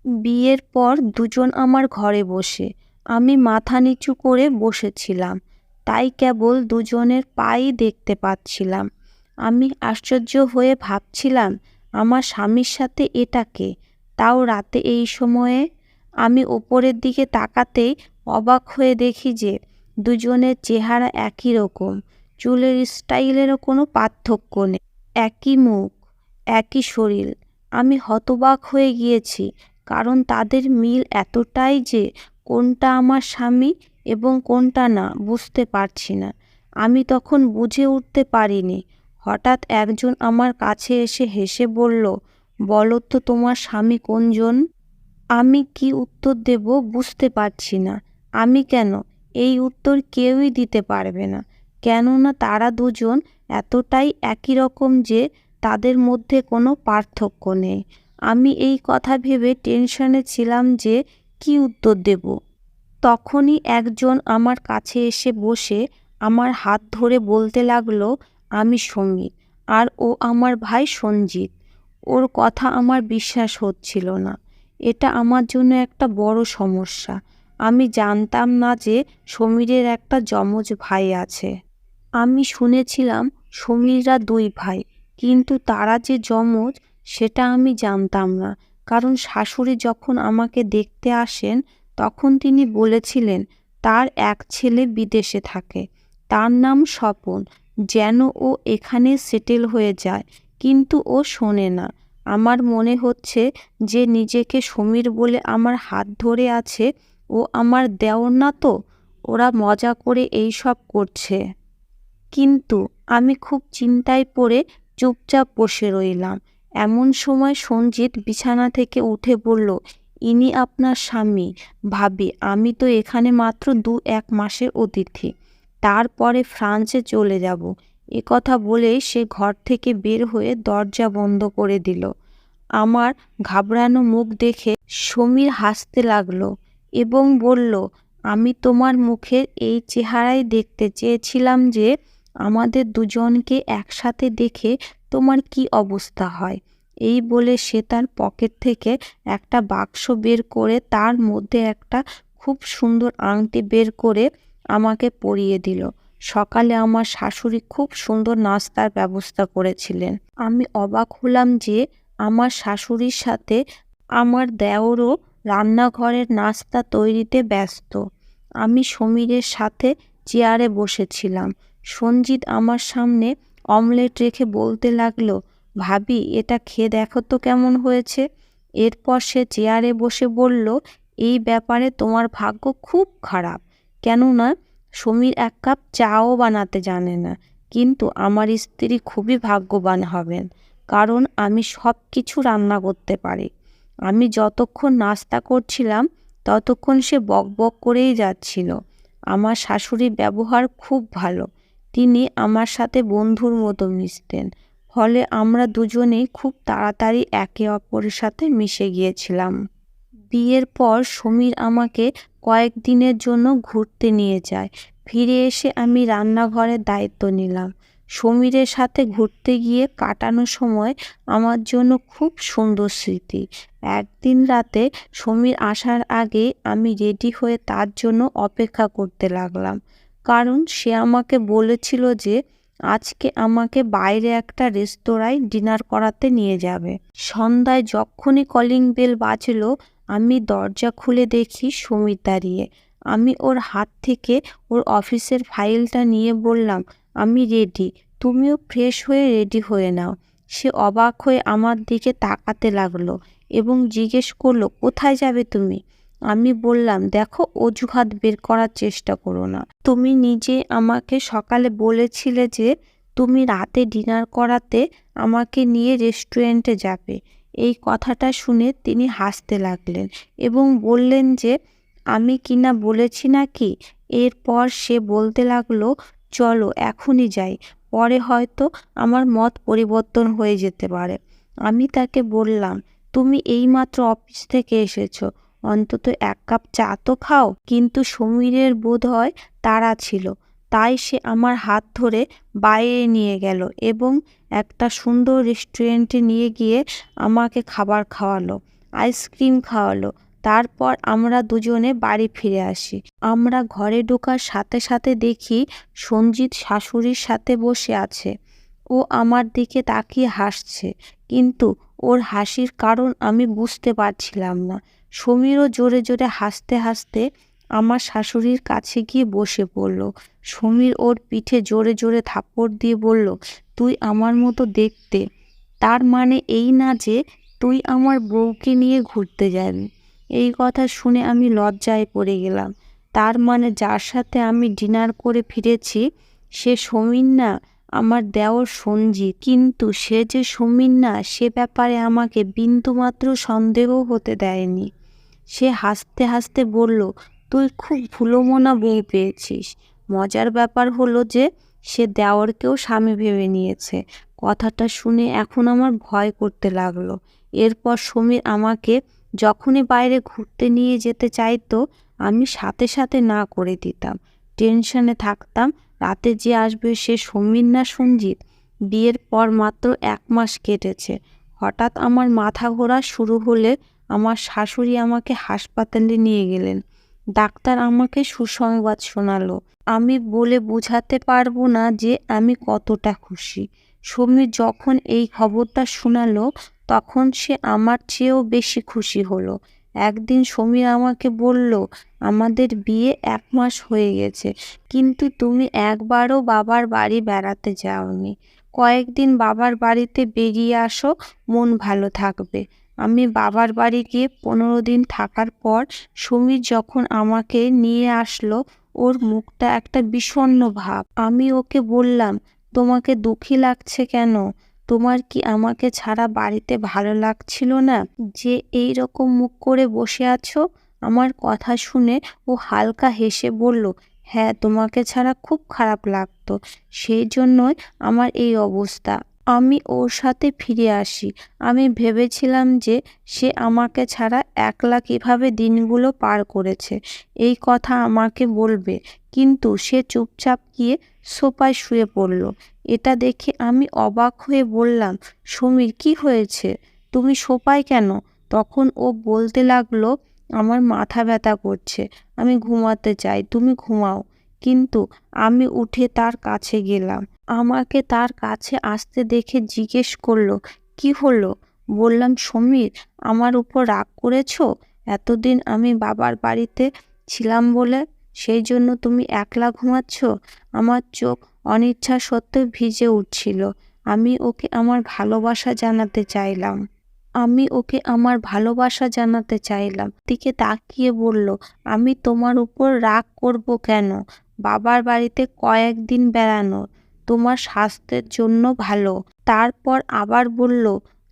বিয়ের পর দুজন আমার ঘরে বসে, আমি মাথা নিচু করে বসেছিলাম, তাই কেবল দুজনের পাই দেখতে পাচ্ছিলাম। আমি আশ্চর্য হয়ে ভাবছিলাম, আমার স্বামীর সাথে এটা কে, তাও রাতে এই সময়ে। আমি ওপরের দিকে তাকাতেই অবাক হয়ে দেখি যে দুজনের চেহারা একই রকম, চুলের স্টাইলেরও কোনো পার্থক্য নেই, একই মুখ, একই শরীর। আমি হতবাক হয়ে গিয়েছি, কারণ তাদের মিল এতটাই যে কোনটা আমার স্বামী এবং কোনটা না বুঝতে পারছি না। আমি তখন বুঝে উঠতে পারিনি। হঠাৎ একজন আমার কাছে এসে হেসে বলল, বলো তো তোমার স্বামী কোনজন? আমি কি উত্তর দেব বুঝতে পারছি না। আমি কেন, এই উত্তর কেউই দিতে পারবে না, কেননা তারা দুজন এতটাই একই রকম যে তাদের মধ্যে কোনো পার্থক্য নেই। আমি এই কথা ভেবে টেনশনে ছিলাম যে কি উত্তর দেব। তখনই একজন আমার কাছে এসে বসে আমার হাত ধরে বলতে লাগলো, আমি সমীর, আর ও আমার ভাই সঞ্জিত। ওর কথা আমার বিশ্বাস হচ্ছিল না। এটা আমার জন্য একটা বড় সমস্যা। আমি জানতাম না যে সমীরের একটা যমজ ভাই আছে। আমি শুনেছিলাম সমীররা দুই ভাই, কিন্তু তারা যে যমজ সেটা আমি জানতাম না। কারণ শাশুড়ি যখন আমাকে দেখতে আসেন তখন তিনি বলেছিলেন তার এক ছেলে বিদেশে থাকে, তার নাম স্বপন, যেন ও এখানে সেটেল হয়ে যায়। কিন্তু ও শোনে না। আমার মনে হচ্ছে যে নিজেকে সমীর বলে আমার হাত ধরে আছে, ও আমার দেওর না তো, ওরা মজা করে এই সব করছে। কিন্তু আমি খুব চিন্তায় পড়ে চুপচাপ বসে রইলাম। এমন সময় সঞ্জিত বিছানা থেকে উঠে বলল, ইনি আপনার স্বামী। ভাবি, আমি তো এখানে মাত্র ২-১ মাসের অতিথি, তারপরে ফ্রান্সে চলে যাব। কথা বলেই সে ঘর থেকে বের হয়ে দরজা বন্ধ করে দিল। আমার ঘাবড়ানো মুখ দেখে সমীর হাসতে লাগলো এবং বলল, আমি তোমার মুখের এই চেহারাই দেখতে চেয়েছিলাম যে আমাদের দুজনকে একসাথে দেখে তোমার কি অবস্থা হয়। এই বলে সে তার পকেট থেকে একটা বাক্স বের করে তার মধ্যে একটা খুব সুন্দর আংটি বের করে আমাকে পরিয়ে দিল। সকালে আমার শাশুড়ি খুব সুন্দর নাস্তার ব্যবস্থা করেছিলেন। আমি অবাক হলাম যে আমার শাশুড়ির সাথে আমার দেওরও রান্নাঘরের নাস্তা তৈরিতে ব্যস্ত। আমি সমীরের সাথে চেয়ারে বসেছিলাম। সঞ্জিত আমার সামনে অমলেট রেখে বলতে লাগলো, ভাবি এটা খেয়ে দেখো তো কেমন হয়েছে। এরপর সে চেয়ারে বসে বলল, এই ব্যাপারে তোমার ভাগ্য খুব খারাপ, কেননা সমীর ১ কাপ চাও বানাতে জানে না। কিন্তু আমার স্ত্রী খুবই ভাগ্যবান হবেন, কারণ আমি সব কিছু রান্না করতে পারি। আমি যতক্ষণ নাস্তা করছিলাম ততক্ষণ সে বকবক করেই যাচ্ছিল। আমার শাশুড়ির ব্যবহার খুব ভালো, তিনি আমার সাথে বন্ধুর মতো মিশতেন, ফলে আমরা দুজনেই খুব তাড়াতাড়ি একে অপরের সাথে মিশে গিয়েছিলাম। বিয়ের পর সমীর আমাকে কয়েকদিনের জন্য ঘুরতে নিয়ে যায়। ফিরে এসে আমি রান্নাঘরের দায়িত্ব নিলাম। সমীরের সাথে ঘুরতে গিয়ে কাটানো সময় আমার জন্য খুব সুন্দর স্মৃতি। একদিন রাতে সমীর আসার আগে আমি রেডি হয়ে তার জন্য অপেক্ষা করতে লাগলাম, কারণ সে আমাকে বলেছিল যে আজকে আমাকে বাইরে একটা রেস্তোরাঁয় ডিনার করাতে নিয়ে যাবে। সন্ধ্যায় যখনই কলিং বেল বাজলো, আমি দরজা খুলে দেখি সমীর দাঁড়িয়ে। আমি ওর হাত থেকে ওর অফিসের ফাইলটা নিয়ে বললাম, আমি রেডি, তুমিও ফ্রেশ হয়ে রেডি হয়ে নাও। সে অবাক হয়ে আমার দিকে তাকাতে লাগলো এবং জিজ্ঞেস করলো, কোথায় যাবে তুমি? আমি বললাম, দেখো, অজুহাত বের করার চেষ্টা করো না। তুমি নিজে আমাকে সকালে বলেছিলে যে তুমি রাতে ডিনার করাতে আমাকে নিয়ে রেস্টুরেন্টে যাবে। এই কথাটা শুনে তিনি হাসতে লাগলেন এবং বললেন যে আমি কিনা বলেছি নাকি। এরপর সে বলতে লাগলো, চলো এখনই যাই, পরে হয়তো আমার মত পরিবর্তন হয়ে যেতে পারে। আমি তাকে বললাম, তুমি এইমাত্র অফিস থেকে এসেছো, অন্তত ১ কাপ চা তো খাও। কিন্তু সমীরের বোধহয় তাড়া ছিল, তাই সে আমার হাত ধরে বাইরে নিয়ে গেল এবং একটা সুন্দর রেস্টুরেন্টে নিয়ে গিয়ে আমাকে খাবার খাওয়ালো। আইসক্রিম খাওয়ালো। তারপর আমরা দুজনে বাড়ি ফিরে আসি। আমরা ঘরে ঢোকার সাথে সাথে দেখি সঞ্জিত শাশুড়ির সাথে বসে আছে। ও আমার দিকে তাকিয়ে হাসছে, কিন্তু ওর হাসির কারণ আমি বুঝতে পারছিলাম না। সমীরও জোরে জোরে হাসতে হাসতে আমার শাশুড়ির কাছে গিয়ে বসে পড়ল। সমীর ওর পিঠে জোরে জোরে থাপ্পড় দিয়ে বলল, তুই আমার মতো দেখতে, তার মানে এই না যে তুই আমার বউকে নিয়ে ঘুরতে যাবি। এই কথা শুনে আমি লজ্জায় পড়ে গেলাম। তার মানে যার সাথে আমি ডিনার করে ফিরেছি সে সমীর না, আমার দেওর সঞ্জিত। কিন্তু সে যে সমীর না সে ব্যাপারে আমাকে বিন্দুমাত্র সন্দেহ হতে দেয়নি। সে হাসতে হাসতে বলল, তুই খুব ভুলোমনা বউ পেয়েছিস। মজার ব্যাপার হলো যে সে দেওরকেও স্বামী ভেবে নিয়েছে। কথাটা শুনে এখন আমার ভয় করতে লাগলো। এরপর সমীর আমাকে যখনই বাইরে ঘুরতে নিয়ে যেতে চাইতো আমি সাথে সাথে না করে দিতাম। টেনশনে থাকতাম রাতে যে আসবে সে সমীর না সঞ্জিত। বিয়ের পর মাত্র 1 মাস কেটেছে। হঠাৎ আমার মাথা ঘোরা শুরু হলে আমার শাশুড়ি আমাকে হাসপাতালে নিয়ে গেলেন। ডাক্তার আমাকে সুসংবাদ শোনালো। আমি বলে বোঝাতে পারবো না যে আমি কতটা খুশি। সমীর যখন এই খবরটা শোনালো তখন সে আমার চেয়েও বেশি খুশি হলো। একদিন সমীর আমাকে বলল, আমাদের বিয়ে 1 মাস হয়ে গেছে, কিন্তু তুমি একবারও বাবার বাড়ি বেড়াতে যাওনি। কয়েকদিন বাবার বাড়িতে বেরিয়ে আসো, মন ভালো থাকবে। আমি বাবার বাড়ি গিয়ে 15 দিন থাকার পর সমীর যখন আমাকে নিয়ে আসলো ওর মুখটা একটা বিষণ্ণ ভাব। আমি ওকে বললাম, তোমাকে দুঃখী লাগছে কেন? তোমার কি আমাকে ছাড়া বাড়িতে ভালো লাগছিল না যে এই রকম মুখ করে বসে আছো? আমার কথা শুনে ও হালকা হেসে বলল, হ্যাঁ, তোমাকে ছাড়া খুব খারাপ লাগতো, সেই জন্যই আমার এই অবস্থা। আমি ওর সাথে ফিরে আসি। আমি ভেবেছিলাম যে সে আমাকে ছাড়া একলা কিভাবে দিনগুলো পার করেছে এই কথা আমাকে বলবে, কিন্তু সে চুপচাপ গিয়ে সোফায় শুয়ে পড়ল। এটা দেখে আমি অবাক হয়ে বললাম, সমীর, কি হয়েছে? তুমি সোফায় কেন? তখন ও বলতে লাগলো, আমার মাথা ব্যথা করছে, আমি ঘুমাতে চাই, তুমি ঘুমাও। কিন্তু আমি উঠে তার কাছে গেলাম। আমাকে তার কাছে আসতে দেখে জিজ্ঞেস করলো, কি হলো? বললাম, সমীর, আমার উপর রাগ করেছো? এতদিন আমি বাবার বাড়িতে ছিলাম বলে সেই জন্য তুমি একলা ঘুমাচ্ছ? আমার চোখ অনিচ্ছা সত্ত্বেও ভিজে উঠছিল। আমি ওকে আমার ভালোবাসা জানাতে চাইলাম। দিকে তাকিয়ে বলল, আমি তোমার উপর রাগ করব কেন? বাবার বাড়িতে কয়েকদিন বেড়ানো তোমার স্বাস্থ্যের জন্য ভালো। তারপর আবার বলল,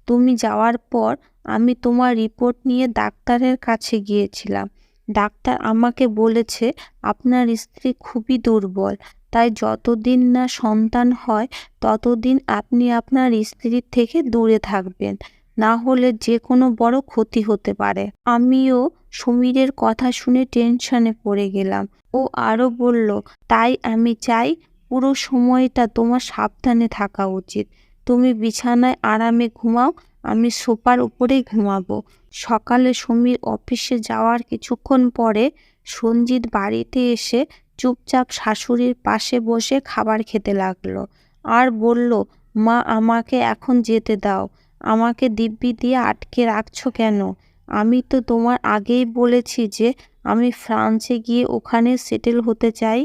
তুমি যাওয়ার পর আমি তোমার রিপোর্ট নিয়ে ডাক্তারের কাছে গিয়েছিলাম। ডাক্তার আমাকে বলেছে আপনার স্ত্রী খুবই দুর্বল, তাই যতদিন না সন্তান হয় ততদিন আপনি আপনার স্ত্রীর থেকে দূরে থাকবেন, না হলে যে কোনো বড় ক্ষতি হতে পারে। আমিও সমীরের কথা শুনে টেনশনে পড়ে গেলাম। ও আরও বলল, তাই আমি চাই পুরো সময়টা তোমার সাবধানে থাকা উচিত। তুমি বিছানায় আরামে ঘুমাও, আমি সোফার উপরেই ঘুমাবো। সকালে সমীর অফিসে যাওয়ার কিছুক্ষণ পরে সঞ্জিত বাড়িতে এসে চুপচাপ শাশুড়ির পাশে বসে খাবার খেতে লাগলো আর বলল, মা, আমাকে এখন যেতে দাও। আমাকে দিব্যি দিয়ে আটকে রাখছো কেন? আমি তো তোমার আগেই বলেছি যে আমি ফ্রান্সে গিয়ে ওখানে সেটেল হতে চাই।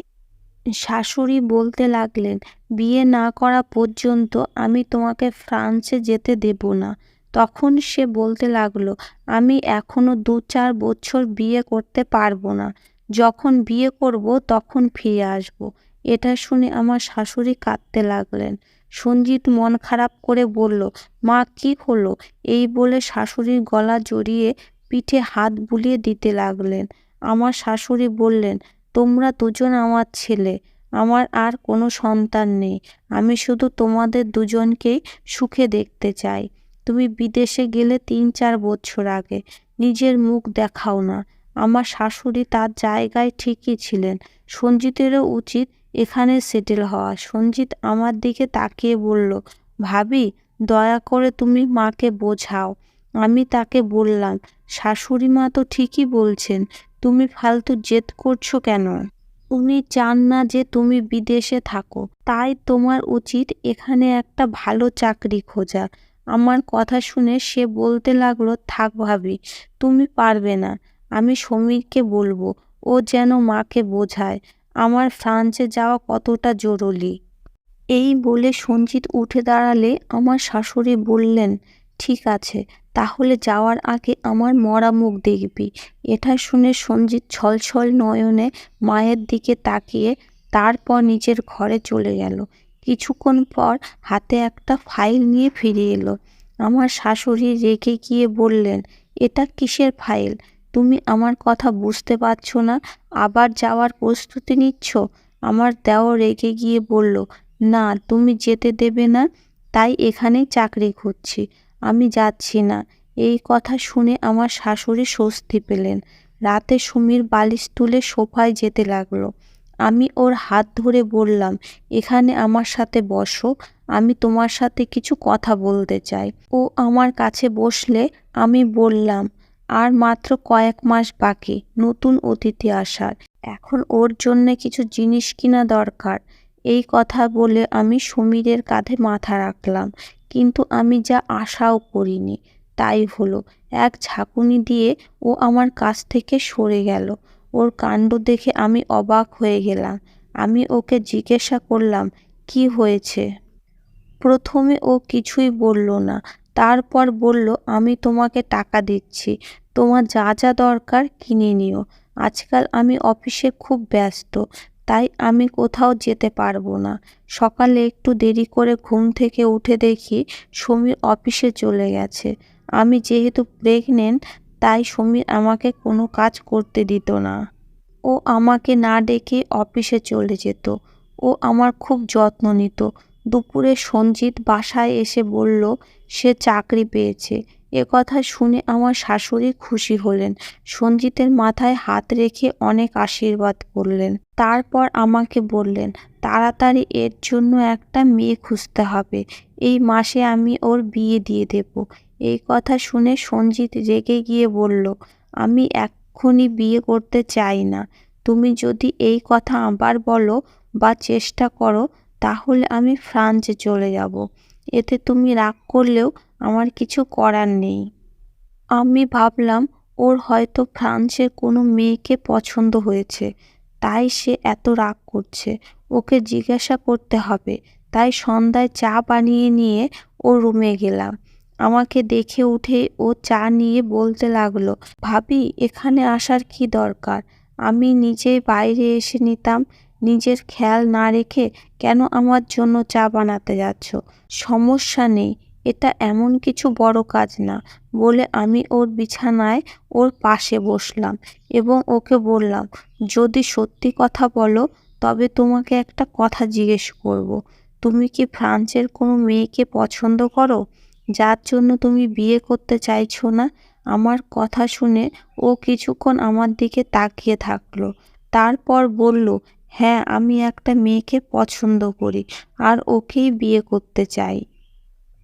শাশুড়ি বলতে লাগলেন, বিয়ে না করা পর্যন্ত আমি তোমাকে ফ্রান্সে যেতে দেব না। তখন সে বলতে লাগলো, আমি এখনো 2-4 বছর বিয়ে করতে পারবো না। যখন বিয়ে করব তখন ফিরে আসব। এটা শুনে আমার শাশুড়ি কাঁদতে লাগলেন। সঞ্জিত মন খারাপ করে বলল, মা, কি হলো? এই বলে শাশুড়ির গলা জড়িয়ে পিঠে হাত বুলিয়ে দিতে লাগলেন। আমার শাশুড়ি বললেন, তোমরা দুজন আমার ছেলে, আমার আর কোনো সন্তান নেই। আমি শুধু তোমাদের দুজনকেই সুখে দেখতে চাই। তুমি বিদেশে গেলে 3-4 বছর আগে, নিজের মুখ দেখাও না। আমার শাশুড়ি তার জায়গায় ঠিকই ছিলেন। সঞ্জিতেরও উচিত এখানে সেটেল হওয়া। সঞ্জিত আমার দিকে তাকিয়ে বলল, ভাবি, দয়া করে তুমি মাকে বোঝাও। আমি তাকে বললাম, শাশুড়ি মা তো ঠিকই বলছেন, তুমি ফালতু জেদ করছো কেন? উনি চান না যে তুমি বিদেশে থাকো, তাই তোমার উচিত এখানে একটা ভালো চাকরি খোঁজা। আমার কথা শুনে সে বলতে লাগলো, থাক ভাবি, তুমি পারবে না। আমি সমীরকে বলবো, ও যেন মাকে বোঝায় আমার ফ্রান্সে যাওয়া কতটা জরুরি। এই বলে সঞ্জিত উঠে দাঁড়ালে আমার শাশুড়ি বললেন, ঠিক আছে, তাহলে যাওয়ার আগে আমার মরা মুখ দেখবি। এটা শুনে সঞ্জিত ছলছল নয়নে মায়ের দিকে তাকিয়ে তারপর নিজের ঘরে চলে গেল। কিছুক্ষণ পর হাতে একটা ফাইল নিয়ে ফিরে এলো। আমার শাশুড়ি রেগে গিয়ে বললেন, এটা কিসের ফাইল? তুমি আমার কথা বুঝতে পারছো না? আবার যাওয়ার প্রস্তুতি নিচ্ছ? আমার দেওর রেগে গিয়ে বলল, না, তুমি যেতে দেবে না, তাই এখানেই চাকরি খুঁজছি, আমি যাচ্ছি না। এই কথা শুনে আমার শাশুড়ি স্বস্তি পেলেন। রাতে সুমির বালিশ তুলে সোফায় যেতে লাগলো। আমি ওর হাত ধরে বললাম, এখানে আমার সাথে বসো, আমি তোমার সাথে কিছু কথা বলতে চাই। ও আমার কাছে বসলে আমি বললাম, আর মাত্র কয়েক মাস বাকি নতুন অতিথি আসার, এখন ওর জন্যে কিছু জিনিস কিনা দরকার। এই কথা বলে আমি সমীরের কাঁধে মাথা রাখলাম, কিন্তু আমি যা আশাও করিনি তাই হলো। এক ঝাঁকুনি দিয়ে ও আমার কাছ থেকে সরে গেল। ওর কাণ্ড দেখে আমি অবাক হয়ে গেলাম। আমি ওকে জিজ্ঞাসা করলাম, কি হয়েছে? প্রথমে ও কিছুই বলল না, তারপর বলল, আমি তোমাকে টাকা দিচ্ছি, তোমার যা যা দরকার কিনে নিও। আজকাল আমি অফিসে খুব ব্যস্ত, তাই আমি কোথাও যেতে পারবো না। সকালে একটু দেরি করে ঘুম থেকে উঠে দেখি সমীর অফিসে চলে গেছে। আমি যেহেতু প্রেগনেন্ট, তাই সমীর আমাকে কোনো কাজ করতে দিত না। ও আমাকে না ডেকে অফিসে চলে যেত। ও আমার খুব যত্ন নিত। দুপুরে সঞ্জিত বাসায় এসে বলল সে চাকরি পেয়েছে। কথা শুনে আমার শাশুড়ি খুশি হলেন। সঞ্জিতের মাথায় হাত রেখে অনেক আশীর্বাদ করলেন। তারপর আমাকে বললেন, তাড়াতাড়ি এর জন্য একটা মেয়ে খুঁজতে হবে, এই মাসে আমি ওর বিয়ে দিয়ে দেব। এই কথা শুনে সঞ্জিত রেগে গিয়ে বলল, আমি এক্ষুনি বিয়ে করতে চাই না। তুমি যদি এই কথা আবার বলো বা চেষ্টা করো, তাহলে আমি ফ্রান্সে চলে যাব। এতে তুমি রাগ করলেও আমার কিছু করার নেই। আমি ভাবলাম ওর হয়তো ফ্রান্সের কোনো মেয়েকে পছন্দ হয়েছে, তাই সে এত রাগ করছে। ওকে জিজ্ঞাসা করতে হবে। তাই সন্ধ্যায় চা বানিয়ে নিয়ে ওর রুমে গেলাম। আমাকে দেখে উঠে ও চা নিয়ে বলতে লাগলো, ভাবি, এখানে আসার কি দরকার? আমি নিজেই বাইরে এসে নিতাম। নিজের খেয়াল না রেখে কেন আমার জন্য চা বানাতে যাচ্ছ? সমস্যা নেই, এটা এমন কিছু বড় কাজ না, বলে আমি ওর বিছানায় ওর পাশে বসলাম এবং ওকে বললাম, যদি সত্যি কথা বলো তবে তোমাকে একটা কথা জিজ্ঞেস করব। তুমি কি ফ্রান্সের কোনো মেয়েকে পছন্দ করো, যার জন্য তুমি বিয়ে করতে চাইছো না? আমার কথা শুনে ও কিছুক্ষণ আমার দিকে তাকিয়ে থাকলো। তারপর বলল, হ্যাঁ, আমি একটা মেয়েকে পছন্দ করি আর ওকেই বিয়ে করতে চাই।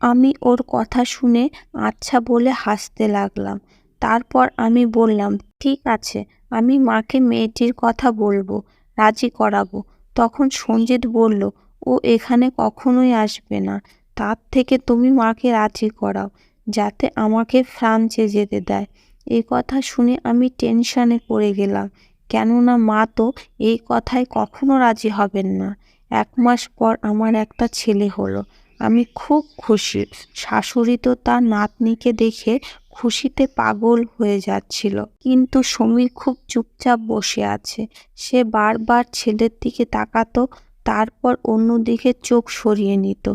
আমি ওর কথা শুনে আচ্ছা বলে হাসতে লাগলাম। তারপর আমি বললাম, ঠিক আছে, আমি মাকে মেয়েটির কথা বলবো, রাজি করাবো। তখন সঞ্জিত বলল, ও এখানে কখনোই আসবে না। তার থেকে তুমি মাকে রাজি করাও, যাতে আমাকে ফ্রান্সে যেতে দেয়। এই কথা শুনে আমি টেনশনে পড়ে গেলাম, কেননা মা তো এই কথায় কখনো রাজি হবেন না। 1 মাস পর আমার একটা ছেলে হলো। আমি খুব খুশি। শাশুড়ি তো তার নাতনিকে দেখে খুশিতে পাগল হয়ে যাচ্ছিল, কিন্তু সমীর খুব চুপচাপ বসে আছে। সে বারবার ছেলের দিকে তাকাতো, তারপর অন্যদিকে চোখ সরিয়ে নিত।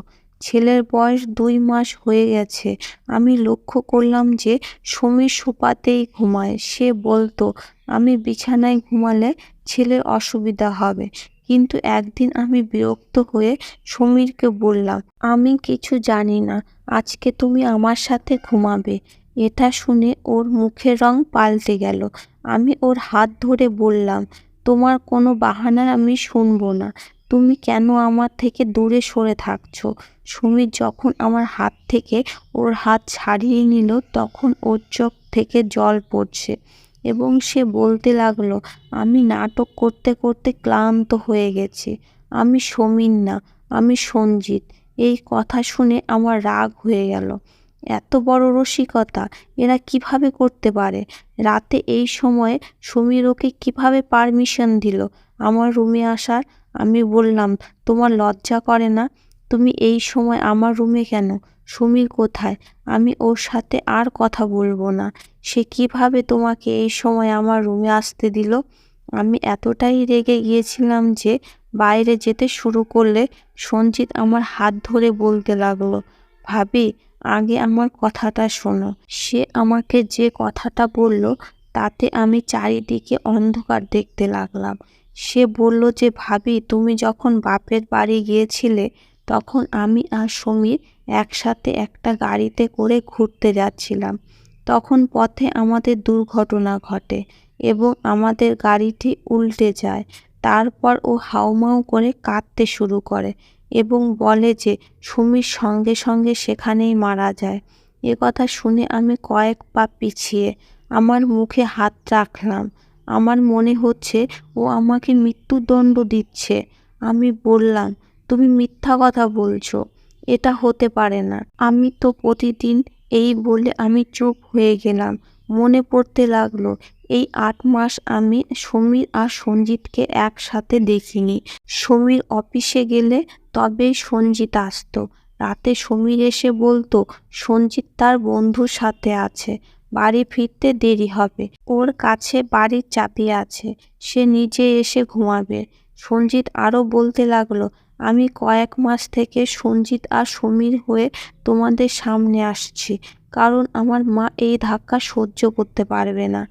ছেলের বয়স 2 মাস হয়ে গেছে। আমি লক্ষ্য করলাম যে সমীর সোফাতেই ঘুমায়। সে বলতো, আমি বিছানায় ঘুমালে ছেলের অসুবিধা হবে। কিন্তু একদিন আমি বিরক্ত হয়ে সমীরকে বললাম, আমি কিছু জানি না, আজকে তুমি আমার সাথে ঘুমাবে। এটা শুনে ওর মুখের রং পাল্টে গেল। আমি ওর হাত ধরে বললাম, তোমার কোনো বাহানা আমি শুনবো না। তুমি কেন আমার থেকে দূরে সরে থাকছো? সুমির যখন আমার হাত থেকে ওর হাত ছাড়িয়ে নিল তখন ওর চোখ থেকে জল পড়ছে এবং সে বলতে লাগলো, আমি নাটক করতে করতে ক্লান্ত হয়ে গেছি। আমি সমীর না, আমি সঞ্জিত। এই কথা শুনে আমার রাগ হয়ে গেল। এত বড় রসিকতা এরা কিভাবে করতে পারে? রাতে এই সময়ে সমীর ওকে কিভাবে পারমিশন দিল আমার রুমে আসার? আমি বললাম, তোমার লজ্জা করে না? তুমি এই সময় আমার রুমে কেন? সমীর কোথায়? আমি ওর সাথে আর কথা বলবো না। সে কিভাবে তোমাকে এই সময় আমার রুমে আসতে দিল? আমি এতটাই রেগে গিয়েছিলাম যে বাইরে যেতে শুরু করলে সঞ্জিত আমার হাত ধরে বলতে লাগলো, ভাবি, আগে আমার কথাটা শোনো। সে আমাকে যে কথাটা বলল তাতে আমি চারিদিকে অন্ধকার দেখতে লাগলাম। সে বলল যে, ভাবি, তুমি যখন বাপের বাড়ি গিয়েছিলে তখন আমি আর সমীর একসাথে একটা গাড়িতে করে ঘুরতে যাচ্ছিলাম। তখন পথে আমাদের দুর্ঘটনা ঘটে এবং আমাদের গাড়িটি উল্টে যায়। তারপর ও হাউমাউ করে কাঁদতে শুরু করে এবং বলে যে সুমির সঙ্গে সঙ্গে সেখানেই মারা যায়। এ কথা শুনে আমি কয়েক পা পিছিয়ে আমার মুখে হাত রাখলাম। আমার মনে হচ্ছে ও আমাকে মৃত্যুদণ্ড দিচ্ছে। আমি বললাম, তুমি মিথ্যা কথা বলছো, এটা হতে পারে না। আমি তো প্রতিদিন, এই বলে আমি চুপ হয়ে গেলাম। মনে পড়তে লাগলো এই 8 মাস আমি সমীর আর সঞ্জিতকে একসাথে দেখিনি। সমীর অফিসে গেলে তবেই সঞ্জিত আসতো। রাতে সমীর এসে বলতো সঞ্জিত তার বন্ধুর সাথে আছে, বাড়ি ফিরতে দেরি হবে, ওর কাছে বাড়ির চাবি আছে, সে নিজে এসে ঘুমাবে। সঞ্জিত আরও বলতে লাগলো, আমি কয়েক মাস থেকে সঞ্জিত আর সমীর হয়ে তোমাদের সামনে আসছি, কারণ আমার মা এই ধাক্কা সহ্য করতে পারবে না।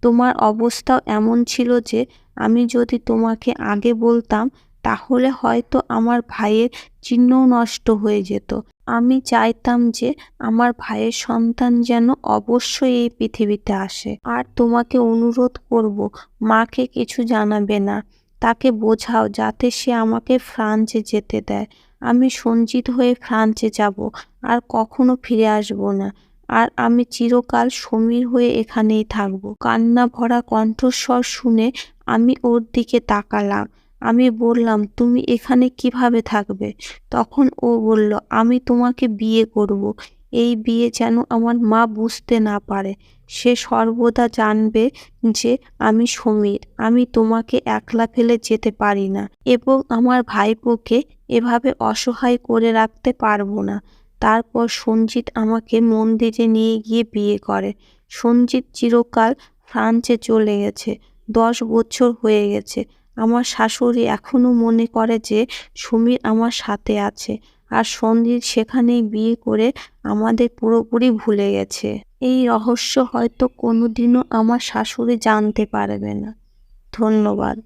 তোমার অবস্থাও এমন ছিল যে আমি যদি তোমাকে আগে বলতাম তাহলে হয়তো আমার ভাইয়ের চিহ্নও নষ্ট হয়ে যেত। আমি চাইতাম যে আমার ভাইয়ের সন্তান যেন অবশ্যই এই পৃথিবীতে আসে। আর তোমাকে অনুরোধ করব, মাকে কিছু জানাবে না। তাকে বোঝাও যাতে সে আমাকে ফ্রান্সে যেতে দেয়। আমি সঞ্জিত হয়ে ফ্রান্সে যাব, আর কখনো ফিরে আসব না। আর আমি চিরকাল সমীর হয়ে এখানেই থাকব। কান্না ভরা কণ্ঠস্বর শুনে আমি ওর দিকে তাকালাম। আমি বললাম, তুমি এখানে কিভাবে থাকবে? তখন ও বলল, আমি তোমাকে বিয়ে করব। এই বিয়ে যেন আমার মা বুঝতে না পারে। সে সর্বদা জানবে যে আমি সমীর। আমি তোমাকে একলা ফেলে যেতে পারি না এবং আমার ভাইপোকে এভাবে অসহায় করে রাখতে পারবো না। তারপর সঞ্জিত আমাকে মন্দিরে নিয়ে গিয়ে বিয়ে করে। সঞ্জিত চিরকাল ফ্রান্সে চলে গেছে। 10 বছর হয়ে গেছে। আমার শাশুড়ি এখনো মনে করে যে সমীর আমার সাথে আছে, আর সঞ্জিত সেখানেই বিয়ে করে আমাদের পুরোপুরি ভুলে গেছে। এই রহস্য হয়তো কোনোদিনও আমার শাশুড়ি জানতে পারবে না। ধন্যবাদ।